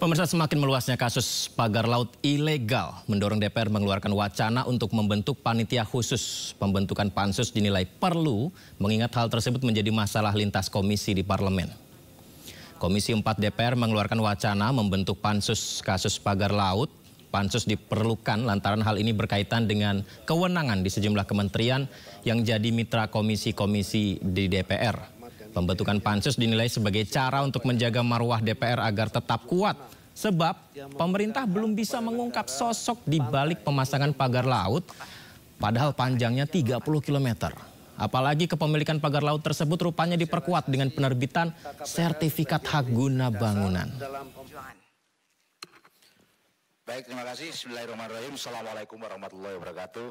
Pemirsa, semakin meluasnya kasus pagar laut ilegal mendorong DPR mengeluarkan wacana untuk membentuk panitia khusus. Pembentukan pansus dinilai perlu mengingat hal tersebut menjadi masalah lintas komisi di parlemen. Komisi 4 DPR mengeluarkan wacana membentuk pansus kasus pagar laut. Pansus diperlukan lantaran hal ini berkaitan dengan kewenangan di sejumlah kementerian yang jadi mitra komisi-komisi di DPR. Pembentukan pansus dinilai sebagai cara untuk menjaga marwah DPR agar tetap kuat. Sebab pemerintah belum bisa mengungkap sosok di balik pemasangan pagar laut, padahal panjangnya 30 km. Apalagi kepemilikan pagar laut tersebut rupanya diperkuat dengan penerbitan sertifikat hak guna bangunan. Baik, terima kasih. Bismillahirrahmanirrahim. Assalamualaikum warahmatullahi wabarakatuh.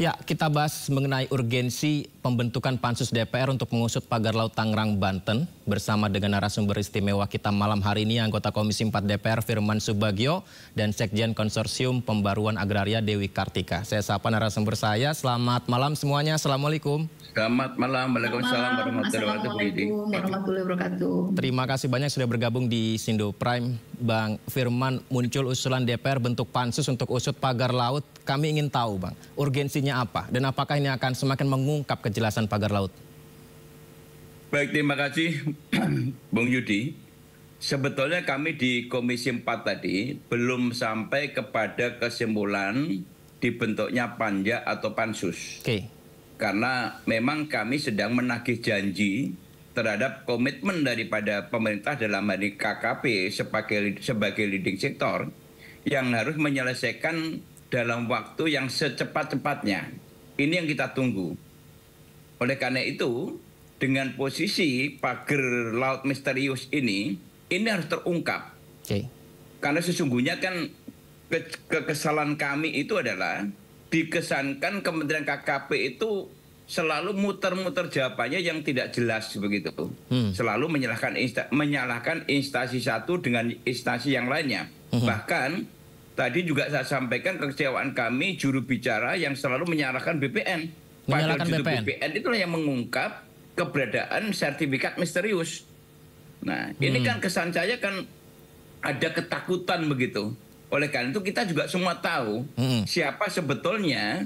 Ya, kita bahas mengenai urgensi pembentukan pansus DPR untuk mengusut pagar laut Tangerang, Banten. Bersama dengan narasumber istimewa kita malam hari ini, anggota Komisi 4 DPR Firman Subagio dan Sekjen Konsorsium Pembaruan Agraria Dewi Kartika. Saya sapa narasumber saya, selamat malam semuanya, Assalamualaikum. Selamat malam, Waalaikumsalam warahmatullahi wabarakatuh. Terima kasih banyak sudah bergabung di Sindo Prime. Bang Firman, muncul usulan DPR bentuk pansus untuk usut pagar laut. Kami ingin tahu, Bang, urgensinya apa dan apakah ini akan semakin mengungkap kejelasan pagar laut? Baik, terima kasih Bung Yudi. Sebetulnya kami di Komisi 4 tadi belum sampai kepada kesimpulan dibentuknya panja atau pansus. Oke. Karena memang kami sedang menagih janji terhadap komitmen daripada pemerintah dalam hal ini KKP sebagai leading sektor yang harus menyelesaikan dalam waktu yang secepat-cepatnya. Ini yang kita tunggu. Oleh karena itu, dengan posisi pagar laut misterius ini harus terungkap. Oke. Karena sesungguhnya kan kekesalan kami itu adalah dikesankan Kementerian KKP itu selalu muter-muter jawabannya yang tidak jelas begitu. Selalu menyalahkan instansi satu dengan instansi yang lainnya. Bahkan tadi juga saya sampaikan kekecewaan kami juru bicara yang selalu menyalahkan BPN. Padahal juru BPN itulah yang mengungkap keberadaan sertifikat misterius. Nah, ini kan kesan saya kan ada ketakutan begitu. Oleh karena itu kita juga semua tahu siapa sebetulnya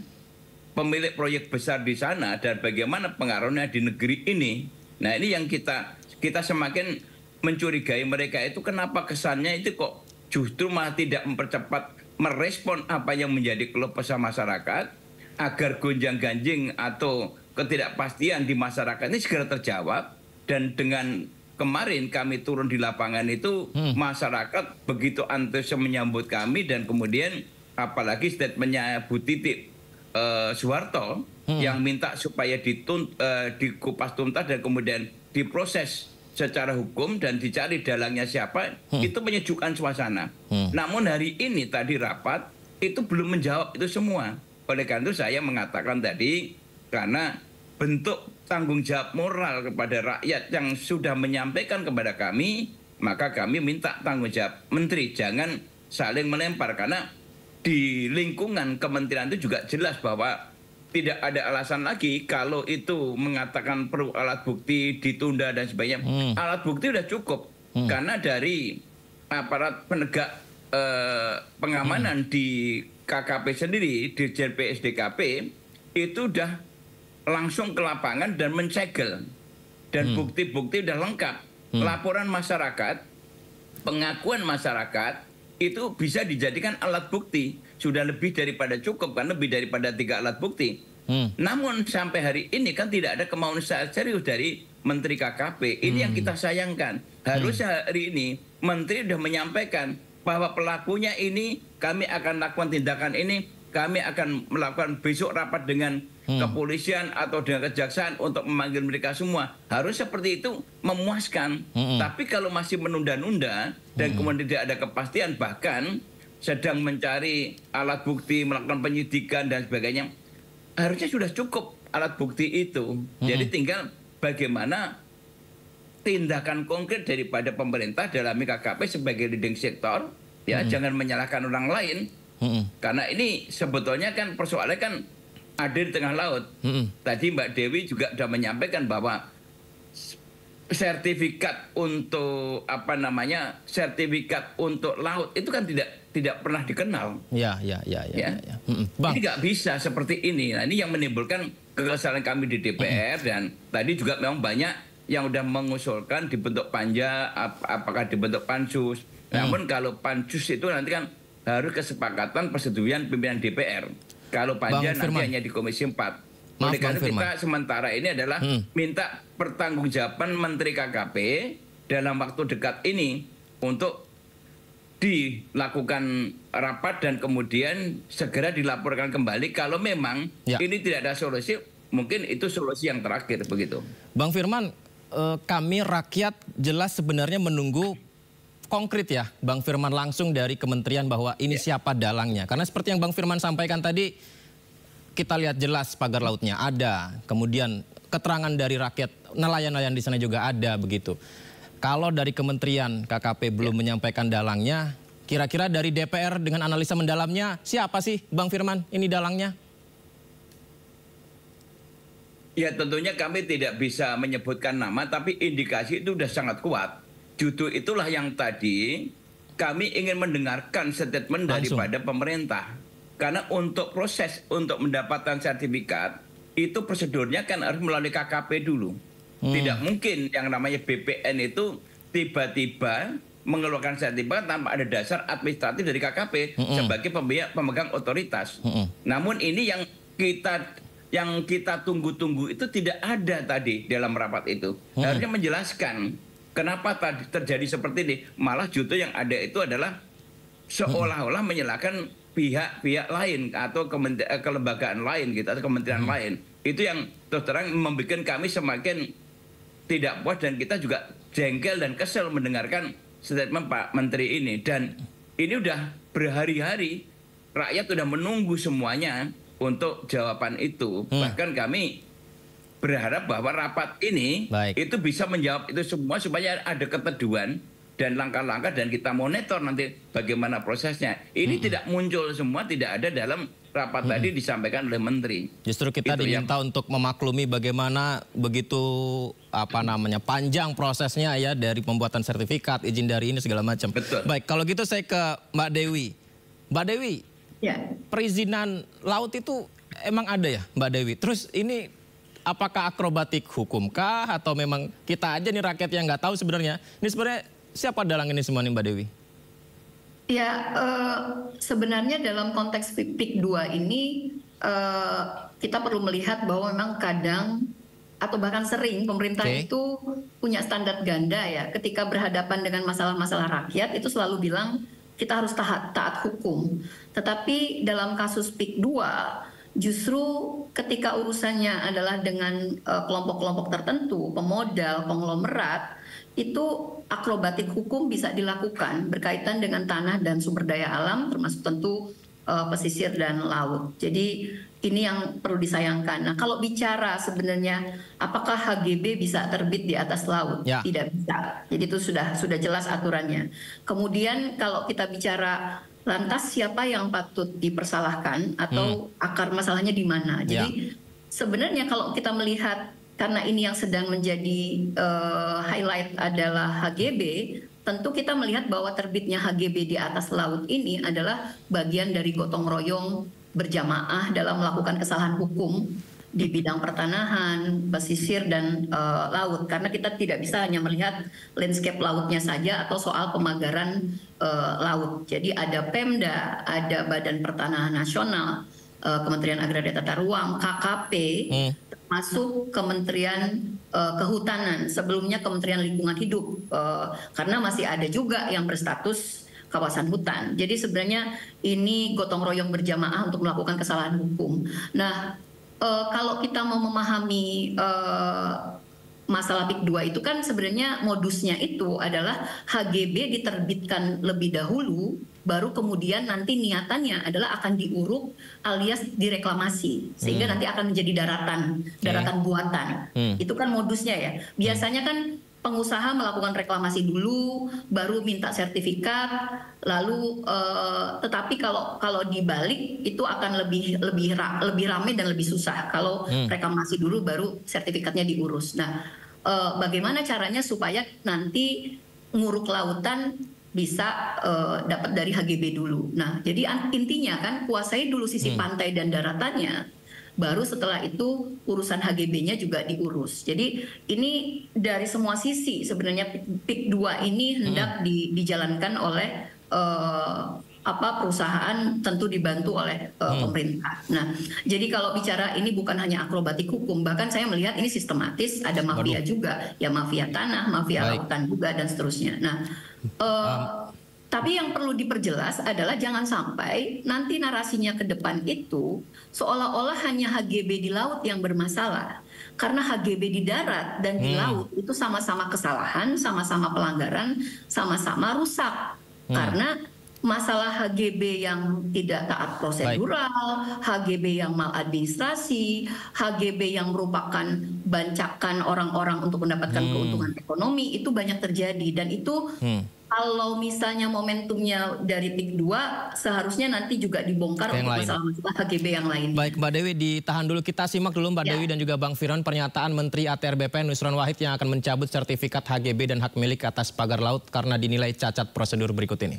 pemilik proyek besar di sana dan bagaimana pengaruhnya di negeri ini. Nah, ini yang kita semakin mencurigai mereka itu kenapa kesannya itu kok justru malah tidak mempercepat merespon apa yang menjadi keluh kesah masyarakat agar gonjang-ganjing atau ketidakpastian di masyarakat ini segera terjawab. Dan dengan kemarin kami turun di lapangan itu masyarakat begitu antusias menyambut kami dan kemudian apalagi statementnya Bu Titik Soeharto yang minta supaya dikupas tuntas dan kemudian diproses secara hukum dan dicari dalangnya siapa, itu menyejukkan suasana. Namun hari ini tadi rapat itu belum menjawab itu semua. Oleh karena itu saya mengatakan tadi karena bentuk tanggung jawab moral kepada rakyat yang sudah menyampaikan kepada kami, maka kami minta tanggung jawab menteri, jangan saling melempar. Karena di lingkungan kementerian itu juga jelas bahwa tidak ada alasan lagi kalau itu mengatakan perlu alat bukti ditunda dan sebagainya. Alat bukti sudah cukup. Karena dari aparat penegak pengamanan di KKP sendiri, di JPSDKP, itu sudah langsung ke lapangan dan mencegel. Dan bukti-bukti sudah lengkap. Laporan masyarakat, pengakuan masyarakat, itu bisa dijadikan alat bukti. Sudah lebih daripada cukup, kan lebih daripada 3 alat bukti. Namun sampai hari ini kan tidak ada kemauan serius dari Menteri KKP. Ini yang kita sayangkan. Harusnya hari ini Menteri sudah menyampaikan bahwa pelakunya ini, kami akan lakukan tindakan ini, kami akan melakukan besok rapat dengan kepolisian atau dengan kejaksaan untuk memanggil mereka semua. Harus seperti itu memuaskan. Tapi kalau masih menunda-nunda dan kemudian tidak ada kepastian, bahkan sedang mencari alat bukti, melakukan penyidikan dan sebagainya, harusnya sudah cukup alat bukti itu. Jadi tinggal bagaimana tindakan konkret daripada pemerintah dalam KKP sebagai leading sektor, ya jangan menyalahkan orang lain. Karena ini sebetulnya kan persoalannya kan ada di tengah laut. Tadi Mbak Dewi juga sudah menyampaikan bahwa sertifikat untuk sertifikat untuk laut itu kan tidak pernah dikenal. Ya. Bang. Ini nggak bisa seperti ini. Nah, ini yang menimbulkan kekesalan kami di DPR dan tadi juga memang banyak yang udah mengusulkan dibentuk panja, apakah dibentuk pansus. Namun kalau pansus itu nanti kan harus kesepakatan persetujuan pimpinan DPR. Kalau panja nanti hanya di Komisi 4. Oleh karena kita sementara ini adalah minta pertanggungjawaban Menteri KKP dalam waktu dekat ini untuk dilakukan rapat dan kemudian segera dilaporkan kembali kalau memang ini tidak ada solusi, mungkin itu solusi yang terakhir begitu. Bang Firman, kami rakyat jelas sebenarnya menunggu konkret ya Bang Firman langsung dari kementerian bahwa ini siapa dalangnya. Karena seperti yang Bang Firman sampaikan tadi, kita lihat jelas pagar lautnya ada, kemudian keterangan dari rakyat, nelayan-nelayan di sana juga ada begitu. Kalau dari Kementerian KKP belum menyampaikan dalangnya, kira-kira dari DPR dengan analisa mendalamnya, siapa sih Bang Firman ini dalangnya? Ya tentunya kami tidak bisa menyebutkan nama, tapi indikasi itu sudah sangat kuat. Justru itulah yang tadi kami ingin mendengarkan statement daripada pemerintah. Karena untuk proses untuk mendapatkan sertifikat itu prosedurnya kan harus melalui KKP dulu. Tidak mungkin yang namanya BPN itu tiba-tiba mengeluarkan sertifikat tanpa ada dasar administratif dari KKP sebagai pemegang otoritas. Namun ini yang kita tunggu-tunggu itu tidak ada tadi dalam rapat itu. Harusnya menjelaskan kenapa tadi terjadi seperti ini. Malah justru yang ada itu adalah seolah-olah menyalahkan pihak-pihak lain atau kelembagaan lain gitu atau kementerian lain. Itu yang terus terang membuat kami semakin tidak puas dan kita juga jengkel dan kesel mendengarkan statement Pak Menteri ini. Dan ini udah berhari-hari rakyat sudah menunggu semuanya untuk jawaban itu. Bahkan kami berharap bahwa rapat ini itu bisa menjawab itu semua supaya ada keteduhan dan langkah-langkah dan kita monitor nanti bagaimana prosesnya. Ini tidak muncul semua, tidak ada dalam rapat tadi disampaikan oleh Menteri. Justru kita itu diminta untuk memaklumi bagaimana begitu panjang prosesnya ya dari pembuatan sertifikat, izin dari ini segala macam. Betul. Baik, kalau gitu saya ke Mbak Dewi. Mbak Dewi, perizinan laut itu emang ada ya Mbak Dewi? Terus ini apakah akrobatik hukumkah atau memang kita aja nih rakyat yang nggak tahu sebenarnya? Ini sebenarnya siapa dalang ini semua nih Mbak Dewi? Ya, sebenarnya dalam konteks PIK 2 ini kita perlu melihat bahwa memang kadang atau bahkan sering pemerintah itu punya standar ganda ya. Ketika berhadapan dengan masalah-masalah rakyat itu selalu bilang kita harus taat hukum. Tetapi dalam kasus PIK 2 justru ketika urusannya adalah dengan kelompok-kelompok tertentu, pemodal, konglomerat, itu akrobatik hukum bisa dilakukan berkaitan dengan tanah dan sumber daya alam termasuk tentu pesisir dan laut. Jadi ini yang perlu disayangkan. Nah, kalau bicara sebenarnya apakah HGB bisa terbit di atas laut? Tidak bisa. Jadi itu sudah jelas aturannya. Kemudian kalau kita bicara lantas siapa yang patut dipersalahkan atau akar masalahnya di mana? Jadi sebenarnya kalau kita melihat karena ini yang sedang menjadi highlight adalah HGB, tentu kita melihat bahwa terbitnya HGB di atas laut ini adalah bagian dari gotong royong berjamaah dalam melakukan kesalahan hukum di bidang pertanahan, pesisir, dan laut. Karena kita tidak bisa hanya melihat landscape lautnya saja atau soal pemagaran laut. Jadi ada Pemda, ada Badan Pertanahan Nasional, Kementerian Agraria Tata Ruang, KKP, masuk Kementerian Kehutanan, sebelumnya Kementerian Lingkungan Hidup, karena masih ada juga yang berstatus kawasan hutan. Jadi sebenarnya ini gotong royong berjamaah untuk melakukan kesalahan hukum. Nah, kalau kita mau memahami masalah PIK 2 itu kan sebenarnya modusnya itu adalah HGB diterbitkan lebih dahulu, baru kemudian nanti niatannya adalah akan diuruk alias direklamasi, sehingga nanti akan menjadi daratan buatan. Itu kan modusnya ya. Biasanya kan pengusaha melakukan reklamasi dulu, baru minta sertifikat, lalu tetapi kalau dibalik itu akan lebih ramai dan lebih susah. Kalau reklamasi dulu baru sertifikatnya diurus. Nah, bagaimana caranya supaya nanti nguruk lautan bisa dapat dari HGB dulu. Nah, jadi intinya kan kuasai dulu sisi pantai dan daratannya, baru setelah itu urusan HGB-nya juga diurus. Jadi ini dari semua sisi sebenarnya PIK 2 ini hendak dijalankan oleh perusahaan, tentu dibantu oleh pemerintah. Nah, jadi kalau bicara ini bukan hanya akrobatik hukum, bahkan saya melihat ini sistematis, ada mafia juga, ya mafia tanah, mafia lautan juga dan seterusnya. Nah, tapi yang perlu diperjelas adalah jangan sampai nanti narasinya ke depan itu seolah-olah hanya HGB di laut yang bermasalah. Karena HGB di darat dan di laut itu sama-sama kesalahan, sama-sama pelanggaran, sama-sama rusak. Karena masalah HGB yang tidak taat prosedural, HGB yang maladministrasi, HGB yang merupakan bancakan orang-orang untuk mendapatkan keuntungan ekonomi, itu banyak terjadi. Dan itu kalau misalnya momentumnya dari PIK 2, seharusnya nanti juga dibongkar untuk masalah HGB yang lain. Baik, Mbak Dewi, ditahan dulu. Kita simak dulu Mbak Dewi dan juga Bang Firman pernyataan Menteri ATR BPN Nusron Wahid yang akan mencabut sertifikat HGB dan hak milik atas pagar laut karena dinilai cacat prosedur berikut ini.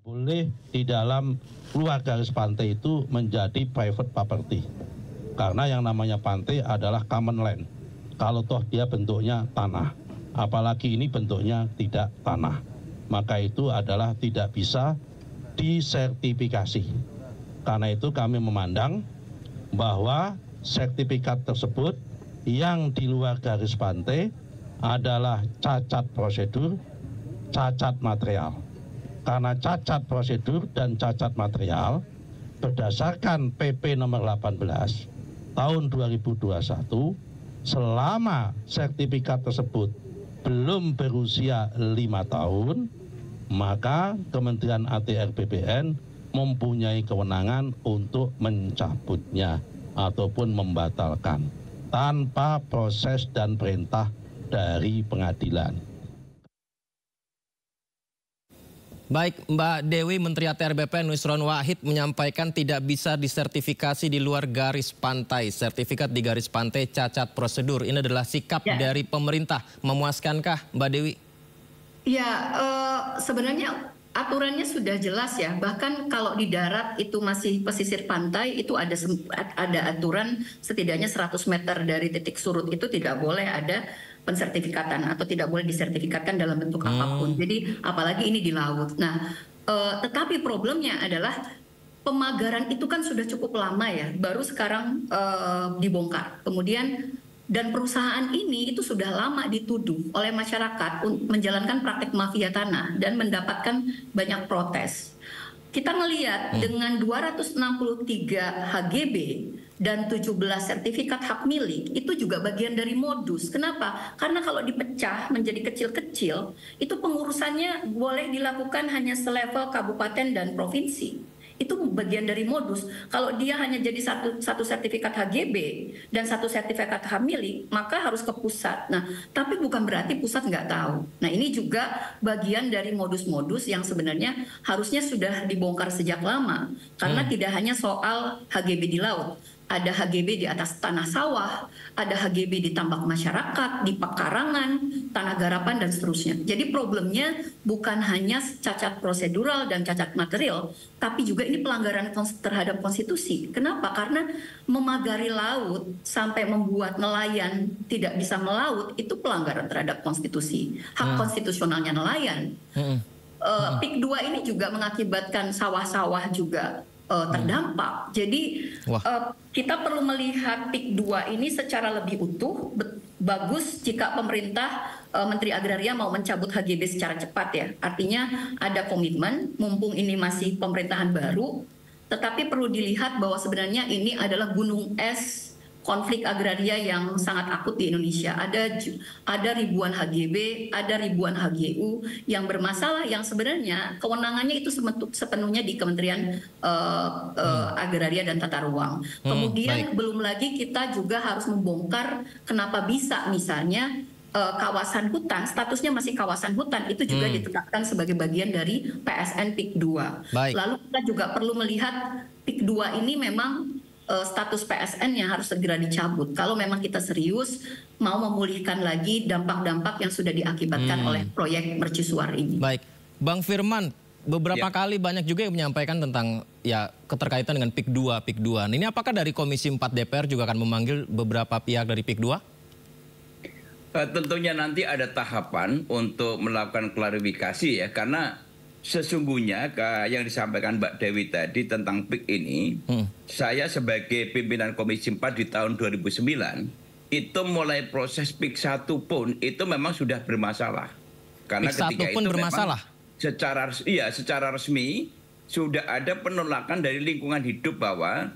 Boleh di dalam luar garis pantai itu menjadi private property. Karena yang namanya pantai adalah common land. Kalau toh dia bentuknya tanah, apalagi ini bentuknya tidak tanah, maka itu adalah tidak bisa disertifikasi. Karena itu kami memandang bahwa sertifikat tersebut yang di luar garis pantai adalah cacat prosedur, cacat material. Karena cacat prosedur dan cacat material berdasarkan PP nomor 18 tahun 2021, selama sertifikat tersebut belum berusia 5 tahun, maka Kementerian ATR BPN mempunyai kewenangan untuk mencabutnya ataupun membatalkan tanpa proses dan perintah dari pengadilan. Baik, Mbak Dewi, Menteri ATR BPN Nusron Wahid menyampaikan tidak bisa disertifikasi di luar garis pantai. Sertifikat di garis pantai cacat prosedur. Ini adalah sikap dari pemerintah. Memuaskankah, Mbak Dewi? Ya, sebenarnya aturannya sudah jelas ya. Bahkan kalau di darat itu masih pesisir pantai, itu ada aturan setidaknya 100 meter dari titik surut itu tidak boleh ada pensertifikatan atau tidak boleh disertifikatkan dalam bentuk apapun. Jadi apalagi ini di laut. Nah, tetapi problemnya adalah pemagaran itu kan sudah cukup lama ya, baru sekarang dibongkar. Kemudian dan perusahaan ini itu sudah lama dituduh oleh masyarakat menjalankan praktek mafia tanah dan mendapatkan banyak protes. Kita melihat dengan 263 HGB dan 17 sertifikat hak milik itu juga bagian dari modus. Kenapa? Karena kalau dipecah menjadi kecil-kecil, itu pengurusannya boleh dilakukan hanya selevel kabupaten dan provinsi. Itu bagian dari modus. Kalau dia hanya jadi satu sertifikat HGB dan satu sertifikat hak milik, maka harus ke pusat. Nah, tapi bukan berarti pusat nggak tahu. Nah, ini juga bagian dari modus-modus yang sebenarnya harusnya sudah dibongkar sejak lama. Karena tidak hanya soal HGB di laut. Ada HGB di atas tanah sawah, ada HGB di tambak masyarakat, di pekarangan, tanah garapan, dan seterusnya. Jadi problemnya bukan hanya cacat prosedural dan cacat material, tapi juga ini pelanggaran terhadap konstitusi. Kenapa? Karena memagari laut sampai membuat nelayan tidak bisa melaut, itu pelanggaran terhadap konstitusi. Hak konstitusionalnya nelayan. PIK 2 ini juga mengakibatkan sawah-sawah juga terdampak. Jadi kita perlu melihat PIK 2 ini secara lebih utuh. Bagus jika pemerintah Menteri Agraria mau mencabut HGB secara cepat ya. Artinya ada komitmen, mumpung ini masih pemerintahan baru. Tetapi perlu dilihat bahwa sebenarnya ini adalah gunung es konflik agraria yang sangat akut di Indonesia. Ada ribuan HGB, ada ribuan HGU yang bermasalah, yang sebenarnya kewenangannya itu sepenuhnya di Kementerian Agraria dan Tata Ruang. Kemudian belum lagi kita juga harus membongkar kenapa bisa misalnya kawasan hutan, statusnya masih kawasan hutan, itu juga ditetapkan sebagai bagian dari PSN PIK 2. Lalu kita juga perlu melihat PIK 2 ini memang status PSN-nya harus segera dicabut. Kalau memang kita serius mau memulihkan lagi dampak-dampak yang sudah diakibatkan oleh proyek mercusuar ini. Baik, Bang Firman, beberapa kali banyak juga yang menyampaikan tentang ya keterkaitan dengan PIK 2. Ini apakah dari Komisi 4 DPR juga akan memanggil beberapa pihak dari PIK 2? Tentunya nanti ada tahapan untuk melakukan klarifikasi ya, karena sesungguhnya yang disampaikan Mbak Dewi tadi tentang PIK ini, saya sebagai pimpinan Komisi 4 di tahun 2009, itu mulai proses PIK 1 pun itu memang sudah bermasalah. Karena PIK 1 pun bermasalah? Secara resmi sudah ada penolakan dari lingkungan hidup bahwa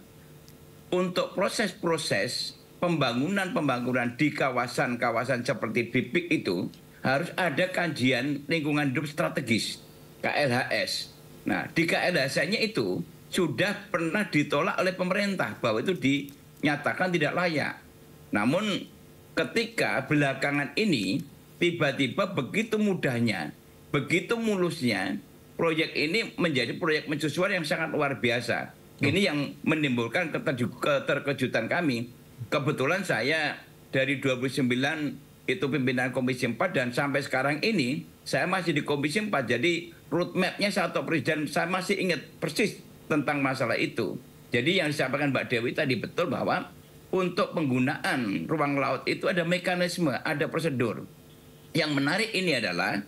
untuk proses-proses pembangunan di kawasan-kawasan seperti di PIK itu harus ada kajian lingkungan hidup strategis. KLHS. Nah, di KLHS-nya itu sudah pernah ditolak oleh pemerintah bahwa itu dinyatakan tidak layak. Namun ketika belakangan ini tiba-tiba begitu mudahnya, begitu mulusnya proyek ini menjadi proyek mercusuar yang sangat luar biasa. Ini yang menimbulkan keterkejutan kami. Kebetulan saya dari 2009 itu pimpinan Komisi 4 dan sampai sekarang ini saya masih di Komisi 4. Jadi roadmap-nya satu presiden saya masih ingat persis tentang masalah itu. Jadi yang disampaikan Mbak Dewi tadi betul bahwa untuk penggunaan ruang laut itu ada mekanisme, ada prosedur. Yang menarik ini adalah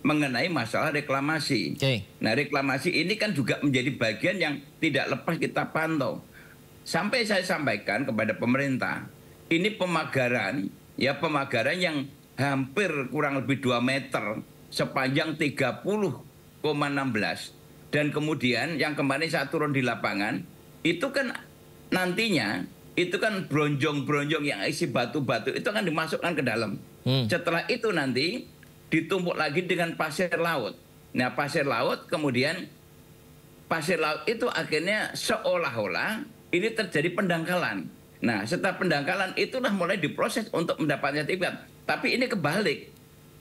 mengenai masalah reklamasi. Nah, reklamasi ini kan juga menjadi bagian yang tidak lepas kita pantau. Sampai saya sampaikan kepada pemerintah, ini pemagaran yang hampir kurang lebih 2 meter sepanjang 30,16 dan kemudian yang kemarin saya turun di lapangan itu kan nantinya itu kan bronjong-bronjong yang isi batu-batu itu akan dimasukkan ke dalam. Setelah itu nanti ditumpuk lagi dengan pasir laut. Nah, pasir laut kemudian pasir laut itu akhirnya seolah-olah ini terjadi pendangkalan. Nah, setelah pendangkalan itulah mulai diproses untuk mendapatkan sertifikat. Tapi ini kebalik.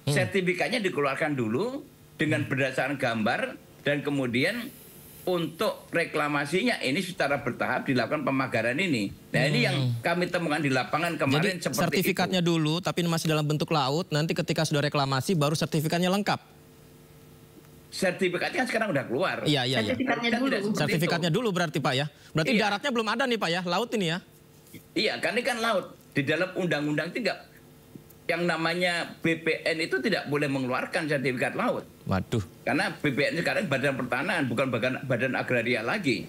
Sertifikatnya dikeluarkan dulu dengan berdasarkan gambar dan kemudian untuk reklamasinya ini secara bertahap dilakukan pemagaran ini. Nah, ini yang kami temukan di lapangan kemarin. Jadi sertifikatnya itu dulu tapi masih dalam bentuk laut, nanti ketika sudah reklamasi baru sertifikatnya lengkap. Sertifikatnya sekarang udah keluar. Iya. Sertifikatnya dulu berarti Pak ya. Berarti daratnya belum ada nih Pak ya, laut ini ya. Iya, kan ini kan laut. Di dalam undang-undang 3 yang namanya BPN itu tidak boleh mengeluarkan sertifikat laut. Waduh. Karena BPN sekarang Badan Pertanahan, bukan badan agraria lagi.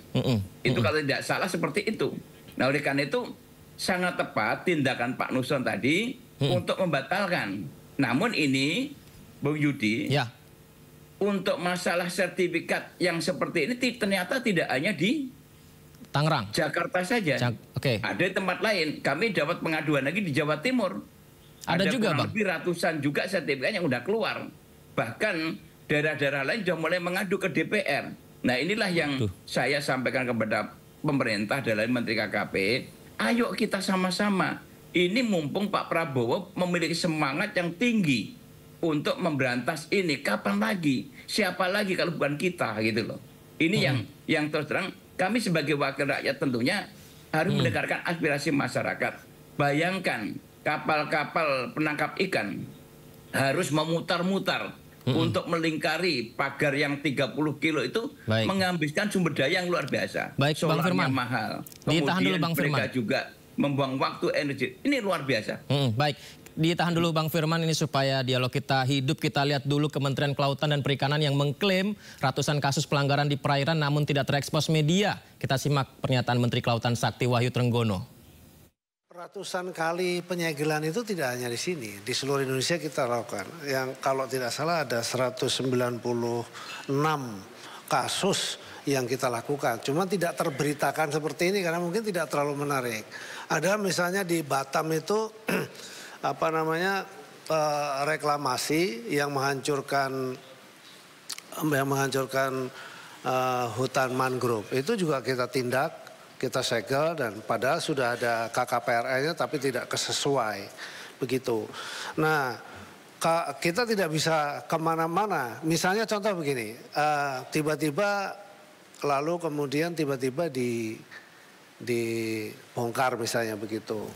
Itu kalau tidak salah seperti itu. Nah, oleh karena itu sangat tepat tindakan Pak Nusron tadi untuk membatalkan. Namun ini, Bung Yudi, untuk masalah sertifikat yang seperti ini ternyata tidak hanya di Tangerang, Jakarta saja. Ada di tempat lain. Kami dapat pengaduan lagi di Jawa Timur. Ada juga, Bang. Lebih ratusan juga sertifikat yang sudah keluar. Bahkan daerah-daerah lain sudah mulai mengadu ke DPR. Nah, inilah yang saya sampaikan kepada pemerintah dalam Menteri KKP. Ayo kita sama-sama. Ini mumpung Pak Prabowo memiliki semangat yang tinggi untuk memberantas ini. Kapan lagi? Siapa lagi kalau bukan kita gitu loh. Ini yang terus terang kami sebagai wakil rakyat tentunya harus mendengarkan aspirasi masyarakat. Bayangkan kapal-kapal penangkap ikan harus memutar-mutar untuk melingkari pagar yang 30 kilo itu menghabiskan sumber daya yang luar biasa. Baik, Bang Firman. Mahal. Ditahan dulu Bang Firman. Mereka juga membuang waktu, energi. Ini luar biasa. Baik, ditahan dulu Bang Firman ini supaya dialog kita hidup. Kita lihat dulu Kementerian Kelautan dan Perikanan yang mengklaim ratusan kasus pelanggaran di perairan namun tidak terekspos media. Kita simak pernyataan Menteri Kelautan Sakti Wahyu Trenggono. Ratusan kali penyegelan itu tidak hanya di sini, di seluruh Indonesia kita lakukan. Yang kalau tidak salah ada 196 kasus yang kita lakukan. Cuma tidak terberitakan seperti ini karena mungkin tidak terlalu menarik. Ada misalnya di Batam itu reklamasi yang menghancurkan hutan mangrove. Itu juga kita tindak. Kita segel dan padahal sudah ada KKPRL-nya tapi tidak sesuai begitu. Nah, kita tidak bisa kemana-mana. Misalnya contoh begini, tiba-tiba lalu kemudian tiba-tiba dibongkar misalnya begitu.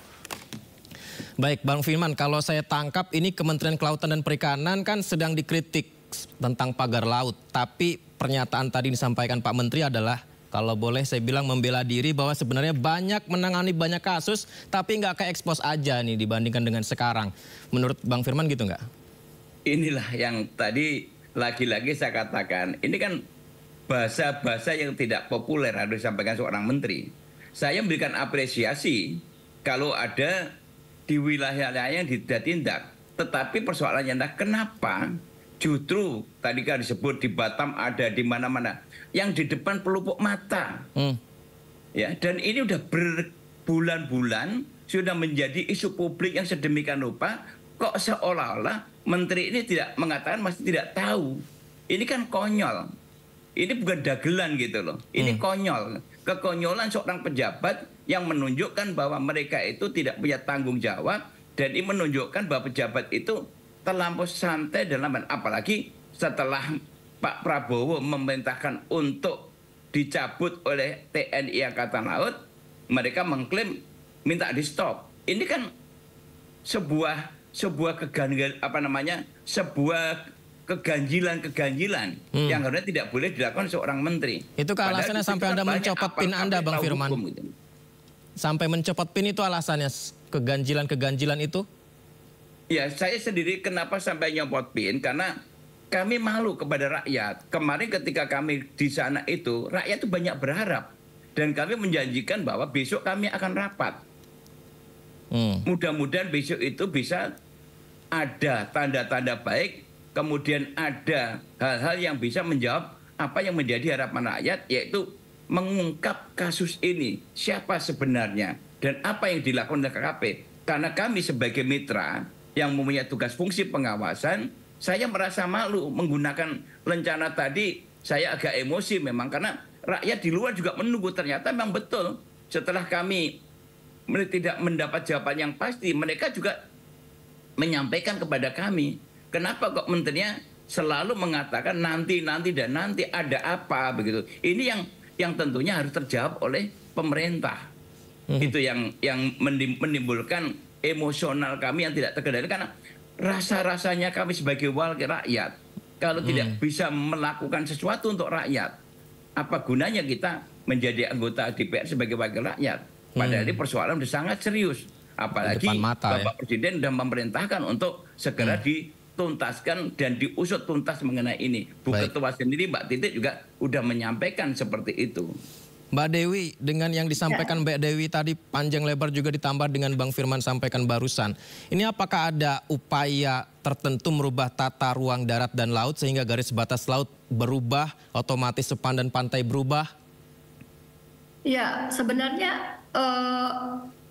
Baik, Bang Firman, kalau saya tangkap ini Kementerian Kelautan dan Perikanan kan sedang dikritik tentang pagar laut. Tapi pernyataan tadi disampaikan Pak Menteri adalah, kalau boleh saya bilang membela diri bahwa sebenarnya banyak menangani banyak kasus, tapi nggak ke-expose aja nih dibandingkan dengan sekarang. Menurut Bang Firman gitu nggak? Inilah yang tadi lagi-lagi saya katakan, ini kan bahasa-bahasa yang tidak populer harus disampaikan seorang menteri. Saya memberikan apresiasi kalau ada di wilayah yang ditindak. Tetapi persoalannya adalah kenapa justru tadi kan disebut di Batam ada di mana-mana. Yang di depan pelupuk mata. Ya, dan ini udah berbulan-bulan sudah menjadi isu publik yang sedemikian rupa, kok seolah-olah menteri ini tidak mengatakan masih tidak tahu. Ini kan konyol. Ini bukan dagelan gitu loh. Ini konyol. Kekonyolan seorang pejabat yang menunjukkan bahwa mereka itu tidak punya tanggung jawab, dan ini menunjukkan bahwa pejabat itu terlampau santai dalam, apalagi setelah Pak Prabowo memerintahkan untuk dicabut oleh TNI Angkatan Laut, mereka mengklaim minta di stop. Ini kan sebuah keganjilan yang harusnya tidak boleh dilakukan seorang menteri. Itu alasannya sampai Anda mencopot PIN Anda, Bang Firman. Gitu. Sampai mencopot PIN itu alasannya keganjilan itu? Ya, saya sendiri kenapa sampai nyopot PIN, karena kami malu kepada rakyat. Kemarin ketika kami di sana itu, rakyat itu banyak berharap. Dan kami menjanjikan bahwa besok kami akan rapat. Mudah-mudahan besok itu bisa ada tanda-tanda baik, kemudian ada hal-hal yang bisa menjawab apa yang menjadi harapan rakyat, yaitu mengungkap kasus ini. Siapa sebenarnya dan apa yang dilakukan oleh KKP. Karena kami sebagai mitra yang mempunyai tugas fungsi pengawasan, saya merasa malu menggunakan rencana tadi. Saya agak emosi memang, karena rakyat di luar juga menunggu. Ternyata memang betul, setelah kami tidak mendapat jawaban yang pasti, mereka juga menyampaikan kepada kami, kenapa kok menterinya selalu mengatakan nanti dan nanti, ada apa begitu. Ini yang tentunya harus terjawab oleh pemerintah. Itu yang menimbulkan emosional kami yang tidak terkendali, karena rasa-rasanya kami sebagai wakil rakyat kalau tidak bisa melakukan sesuatu untuk rakyat, apa gunanya kita menjadi anggota DPR sebagai wakil rakyat? Padahal ini persoalan sudah sangat serius, apalagi Bapak Presiden sudah memerintahkan untuk segera dituntaskan dan diusut tuntas mengenai ini. Bu Ketua sendiri, Mbak Titik, juga sudah menyampaikan seperti itu. Mbak Dewi, dengan yang disampaikan Mbak Dewi tadi panjang lebar juga ditambah dengan Bang Firman sampaikan barusan. Ini apakah ada upaya tertentu merubah tata ruang darat dan laut sehingga garis batas laut berubah, otomatis sepan dan pantai berubah? Ya, sebenarnya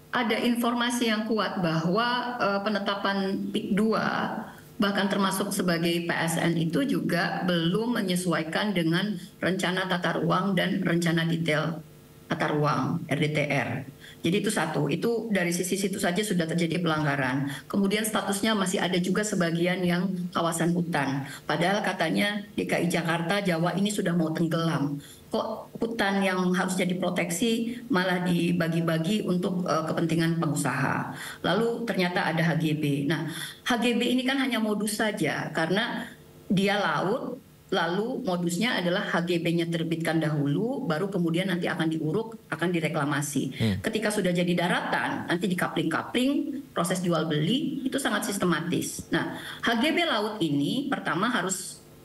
ada informasi yang kuat bahwa penetapan PIK 2 bahkan termasuk sebagai PSN itu juga belum menyesuaikan dengan rencana tata ruang dan rencana detail tata ruang RDTR. Jadi itu satu, itu dari sisi situ saja sudah terjadi pelanggaran. Kemudian statusnya masih ada juga sebagian yang kawasan hutan. Padahal katanya DKI Jakarta, Jawa ini sudah mau tenggelam. Kok hutan yang harusnya diproteksi malah dibagi-bagi untuk kepentingan pengusaha. Lalu ternyata ada HGB. Nah, HGB ini kan hanya modus saja karena dia laut, lalu modusnya adalah HGB-nya terbitkan dahulu, baru kemudian nanti akan diuruk, akan direklamasi. Ketika sudah jadi daratan, nanti dikapling-kapling, proses jual beli, itu sangat sistematis. Nah, HGB laut ini pertama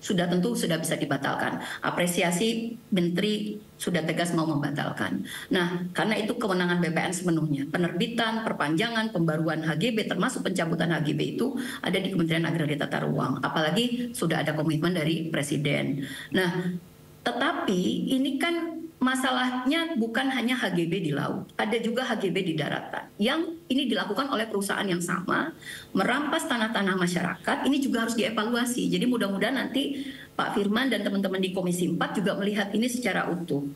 tentu sudah bisa dibatalkan. Apresiasi Menteri sudah tegas mau membatalkan. Nah, karena itu kewenangan BPN sepenuhnya. Penerbitan, perpanjangan, pembaruan HGB termasuk pencabutan HGB itu ada di Kementerian Agraria Tata Ruang. Apalagi sudah ada komitmen dari Presiden. Nah, tetapi ini kan masalahnya bukan hanya HGB di laut, ada juga HGB di daratan. Yang ini dilakukan oleh perusahaan yang sama, merampas tanah-tanah masyarakat, ini juga harus dievaluasi. Jadi mudah-mudahan nanti Pak Firman dan teman-teman di Komisi 4 juga melihat ini secara utuh.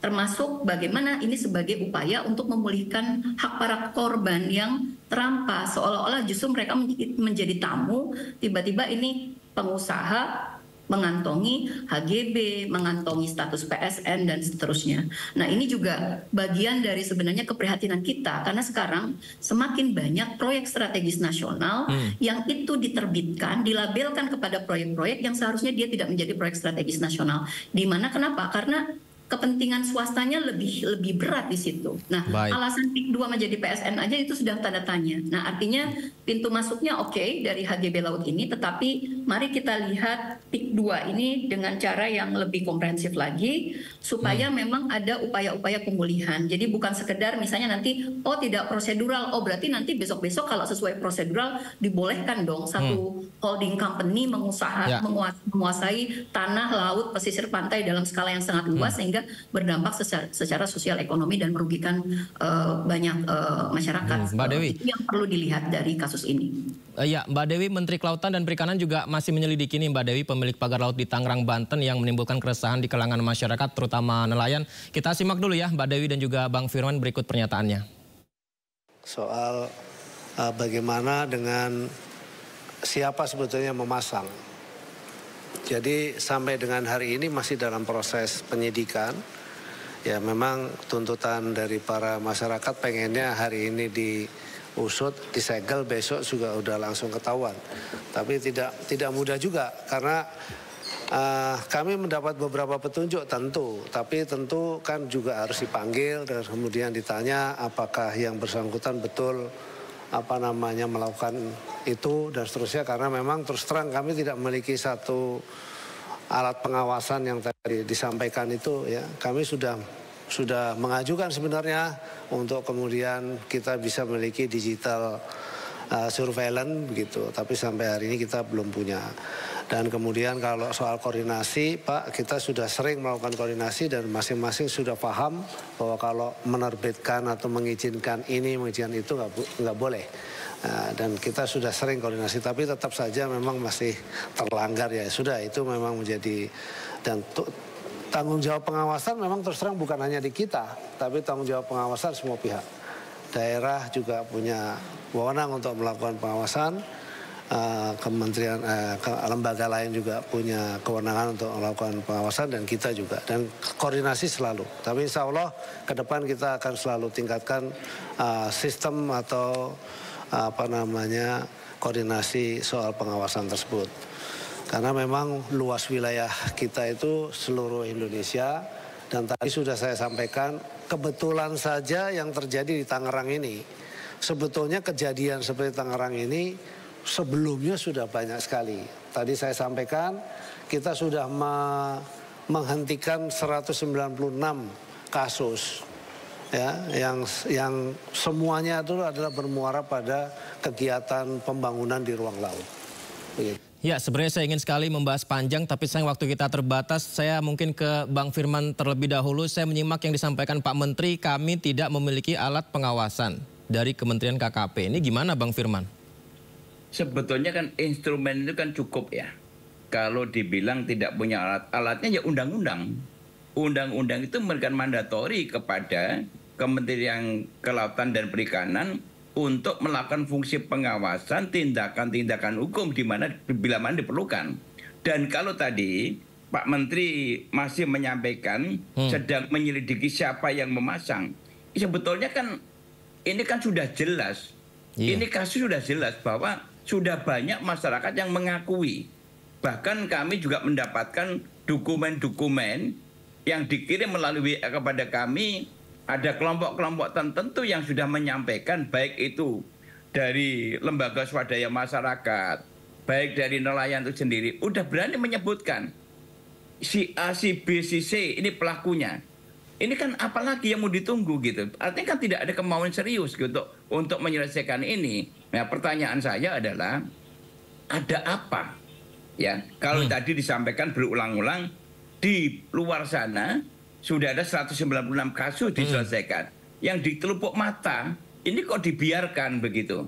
Termasuk bagaimana ini sebagai upaya untuk memulihkan hak para korban yang terampas. Seolah-olah justru mereka menjadi tamu, tiba-tiba ini pengusaha mengantongi HGB, mengantongi status PSN dan seterusnya. Nah, ini juga bagian dari sebenarnya keprihatinan kita karena sekarang semakin banyak proyek strategis nasional yang itu diterbitkan, dilabelkan kepada proyek-proyek yang seharusnya dia tidak menjadi proyek strategis nasional. Di mana kenapa? Karena kepentingan swastanya lebih berat di situ. Nah, alasan PIK 2 menjadi PSN aja itu sudah tanda tanya. Nah, artinya pintu masuknya oke dari HGB Laut ini, tetapi mari kita lihat PIK 2 ini dengan cara yang lebih komprehensif lagi, supaya memang ada upaya-upaya pemulihan. Jadi bukan sekedar misalnya nanti, oh tidak prosedural, oh berarti nanti besok-besok kalau sesuai prosedural dibolehkan dong satu holding company menguasai tanah, laut, pesisir pantai dalam skala yang sangat luas sehingga berdampak secara sosial ekonomi dan merugikan banyak masyarakat. Mbak Dewi, itu yang perlu dilihat dari kasus ini. Ya, Mbak Dewi, Menteri Kelautan dan Perikanan juga masih menyelidiki nih, Mbak Dewi, pemilik pagar laut di Tangerang, Banten yang menimbulkan keresahan di kalangan masyarakat, terutama nelayan. Kita simak dulu ya, Mbak Dewi dan juga Bang Firman, berikut pernyataannya. Soal bagaimana dengan siapa sebetulnya memasang. Jadi sampai dengan hari ini masih dalam proses penyidikan. Ya memang tuntutan dari para masyarakat pengennya hari ini diusut, disegel, besok juga udah langsung ketahuan. Tapi tidak mudah juga karena kami mendapat beberapa petunjuk tentu. Tapi tentu kan juga harus dipanggil dan kemudian ditanya apakah yang bersangkutan betul melakukan itu dan seterusnya, karena memang terus terang kami tidak memiliki satu alat pengawasan yang tadi disampaikan itu ya. Kami sudah mengajukan sebenarnya untuk kemudian kita bisa memiliki digital surveillance begitu, tapi sampai hari ini kita belum punya. Dan kemudian kalau soal koordinasi, Pak, kita sudah sering melakukan koordinasi dan masing-masing sudah paham bahwa kalau menerbitkan atau mengizinkan ini, mengizinkan itu nggak boleh. Dan kita sudah sering koordinasi, tapi tetap saja memang masih terlanggar ya. Sudah, itu memang menjadi, dan tanggung jawab pengawasan memang terus terang bukan hanya di kita, tapi tanggung jawab pengawasan semua pihak. Daerah juga punya wewenang untuk melakukan pengawasan. Kementerian, lembaga lain juga punya kewenangan untuk melakukan pengawasan dan kita juga, dan koordinasi selalu. Tapi insya Allah ke depan kita akan selalu tingkatkan sistem atau koordinasi soal pengawasan tersebut. Karena memang luas wilayah kita itu seluruh Indonesia, dan tadi sudah saya sampaikan kebetulan saja yang terjadi di Tangerang ini. Sebetulnya kejadian seperti Tangerang ini sebelumnya sudah banyak sekali. Tadi saya sampaikan kita sudah menghentikan 196 kasus ya, yang semuanya itu adalah bermuara pada kegiatan pembangunan di ruang laut. Begitu. Ya, sebenarnya saya ingin sekali membahas panjang, tapi sayang waktu kita terbatas. Saya mungkin ke Bang Firman terlebih dahulu. Saya menyimak yang disampaikan Pak Menteri, kami tidak memiliki alat pengawasan dari Kementerian KKP. Ini gimana Bang Firman? Sebetulnya kan instrumen itu kan cukup ya. Kalau dibilang tidak punya alatnya ya undang-undang. Undang-undang itu memberikan mandatori kepada Kementerian Kelautan dan Perikanan untuk melakukan fungsi pengawasan, tindakan-tindakan hukum bila mana diperlukan. Dan kalau tadi Pak Menteri masih menyampaikan sedang menyelidiki siapa yang memasang, sebetulnya kan ini kan sudah jelas. Ini kasus sudah jelas bahwa sudah banyak masyarakat yang mengakui. Bahkan kami juga mendapatkan dokumen-dokumen yang dikirim melalui kepada kami. Ada kelompok-kelompok tertentu yang sudah menyampaikan, baik itu dari lembaga swadaya masyarakat, baik dari nelayan itu sendiri, udah berani menyebutkan si A, si B, si C ini pelakunya. Ini kan apalagi yang mau ditunggu gitu. Artinya kan tidak ada kemauan serius gitu untuk menyelesaikan ini. Nah, pertanyaan saya adalah ada apa? Ya, kalau tadi disampaikan berulang-ulang di luar sana sudah ada 196 kasus diselesaikan. Yang ditelupuk mata, ini kok dibiarkan begitu?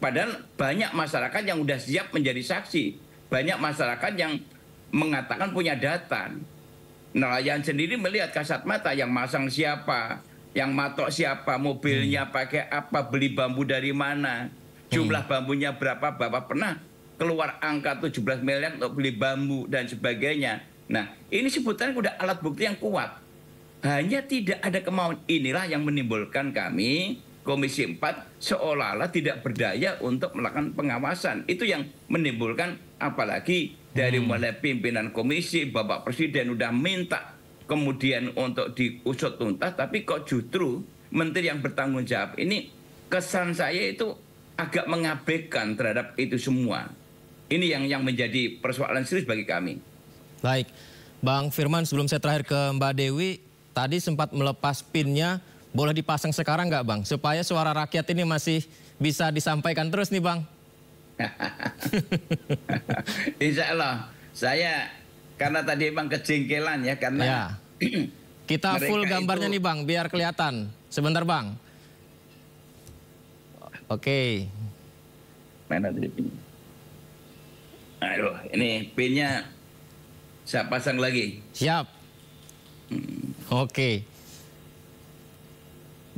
Padahal banyak masyarakat yang sudah siap menjadi saksi. Banyak masyarakat yang mengatakan punya data. Nelayan sendiri melihat kasat mata yang masang siapa, yang matok siapa, mobilnya pakai apa, beli bambu dari mana, jumlah bambunya berapa, Bapak pernah keluar angka 17 miliar untuk beli bambu dan sebagainya. Nah, ini sebutannya udah alat bukti yang kuat. Hanya tidak ada kemauan. Inilah yang menimbulkan kami Komisi 4 seolah-olah tidak berdaya untuk melakukan pengawasan. Itu yang menimbulkan, apalagi dari mulai pimpinan komisi, Bapak Presiden udah minta kemudian untuk diusut tuntas, tapi kok justru menteri yang bertanggung jawab ini, kesan saya itu agak mengabaikan terhadap itu semua. Ini yang menjadi persoalan serius bagi kami. Baik, Bang Firman, sebelum saya terakhir ke Mbak Dewi, tadi sempat melepas pinnya, boleh dipasang sekarang nggak Bang? Supaya suara rakyat ini masih bisa disampaikan terus nih Bang. Insya Allah, saya karena tadi Bang kejengkelan ya, karena ya. Kita full gambarnya nih Bang, biar kelihatan. Sebentar Bang. Oke. Mana tadi pin? Aduh, ini pinnya saya pasang lagi. Siap. Oke.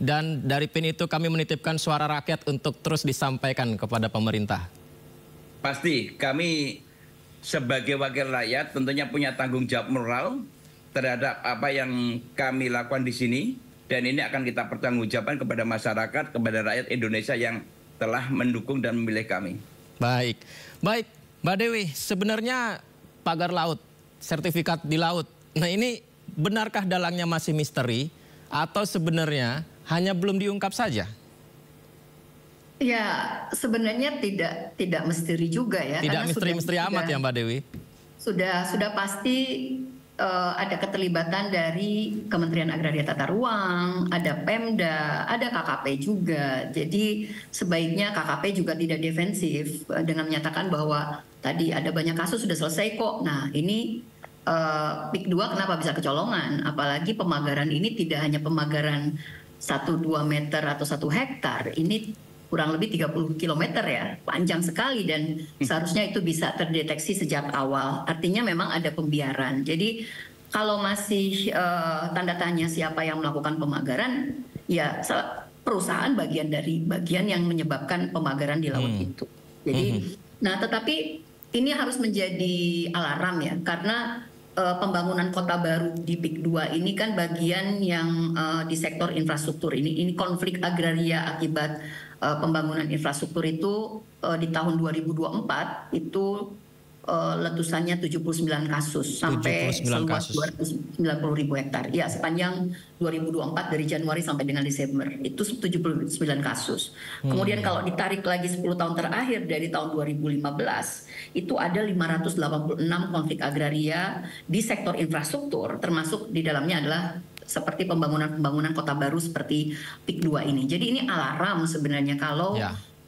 Dan dari pin itu kami menitipkan suara rakyat untuk terus disampaikan kepada pemerintah. Pasti kami sebagai wakil rakyat tentunya punya tanggung jawab moral terhadap apa yang kami lakukan di sini, dan ini akan kita pertanggungjawabkan kepada masyarakat, kepada rakyat Indonesia yang telah mendukung dan memilih kami. Baik, baik Mbak Dewi, sebenarnya pagar laut, sertifikat di laut, nah ini benarkah dalangnya masih misteri atau sebenarnya hanya belum diungkap saja? Ya, sebenarnya tidak misteri juga ya. Tidak misteri-misteri amat ya Mbak Dewi? Sudah pasti ada keterlibatan dari Kementerian Agraria Tata Ruang, ada Pemda, ada KKP juga. Jadi sebaiknya KKP juga tidak defensif dengan menyatakan bahwa tadi ada banyak kasus sudah selesai kok. Nah ini PIK 2 kenapa bisa kecolongan? Apalagi pemagaran ini tidak hanya pemagaran 1-2 meter atau 1 hektar. Ini kurang lebih 30 km ya, panjang sekali dan seharusnya itu bisa terdeteksi sejak awal. Artinya memang ada pembiaran. Jadi kalau masih tanda tanya siapa yang melakukan pemagaran, ya perusahaan bagian yang menyebabkan pemagaran di laut itu. Jadi, nah tetapi ini harus menjadi alarm ya, karena pembangunan kota baru di PIK 2 ini kan bagian yang di sektor infrastruktur ini konflik agraria akibat pembangunan infrastruktur itu di tahun 2024 itu letusannya 79 kasus sampai seluas 290.000 hektar. Ya, sepanjang 2024 dari Januari sampai dengan Desember itu 79 kasus. Kemudian kalau ditarik lagi 10 tahun terakhir dari tahun 2015 itu ada 586 konflik agraria di sektor infrastruktur, termasuk di dalamnya adalah seperti pembangunan kota baru seperti PIK 2 ini. Jadi ini alarm sebenarnya kalau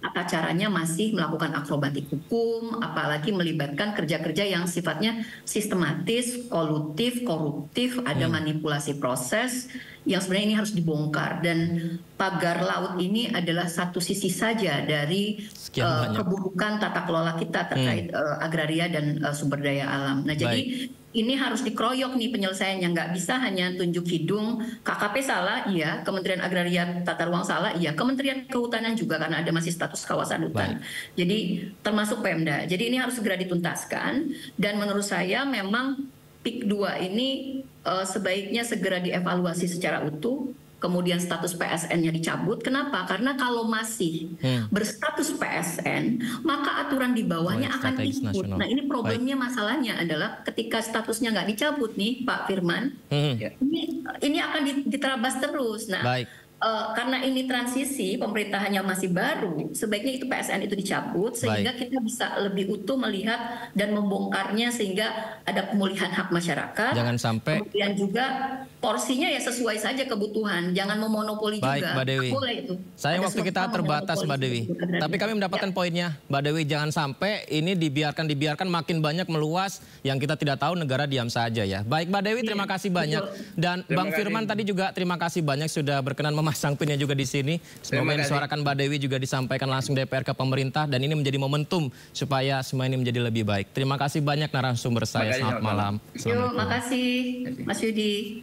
tata caranya masih melakukan akrobatik hukum, apalagi melibatkan kerja-kerja yang sifatnya sistematis, kolutif, koruptif, ada manipulasi proses yang sebenarnya ini harus dibongkar. Dan pagar laut ini adalah satu sisi saja dari keburukan tata kelola kita terkait agraria dan sumber daya alam. Nah, jadi ini harus dikeroyok nih penyelesaiannya, nggak bisa hanya tunjuk hidung. KKP salah, iya. Kementerian Agraria Tata Ruang salah, iya. Kementerian Kehutanan juga karena ada masih status kawasan hutan. Jadi termasuk Pemda. Jadi ini harus segera dituntaskan. Dan menurut saya memang PIK 2 ini sebaiknya segera dievaluasi secara utuh. Kemudian status PSN-nya dicabut. Kenapa? Karena kalau masih berstatus PSN, maka aturan di bawahnya akan ikut. Nah ini problemnya, masalahnya adalah ketika statusnya nggak dicabut nih Pak Firman, ini akan diterabas terus. Nah, karena ini transisi, pemerintahannya masih baru, sebaiknya itu PSN itu dicabut sehingga kita bisa lebih utuh melihat dan membongkarnya sehingga ada pemulihan hak masyarakat. Jangan sampai. Kemudian juga porsinya ya sesuai saja kebutuhan, jangan memonopoli juga. Mbak Dewi. Boleh itu. Sayang waktu kita terbatas Mbak Dewi. Tapi kami mendapatkan poinnya, Mbak Dewi, jangan sampai ini dibiarkan makin banyak meluas yang kita tidak tahu, negara diam saja ya. Baik Mbak Dewi, terima kasih banyak. Dan Bang Firman tadi juga terima kasih banyak sudah berkenan memasang pinnya juga di sini. Semoga yang disuarakan Mbak Dewi juga disampaikan langsung DPR ke pemerintah dan ini menjadi momentum supaya semua ini menjadi lebih baik. Terima kasih banyak narasumber saya. Selamat malam. Terima kasih Mas Yudi.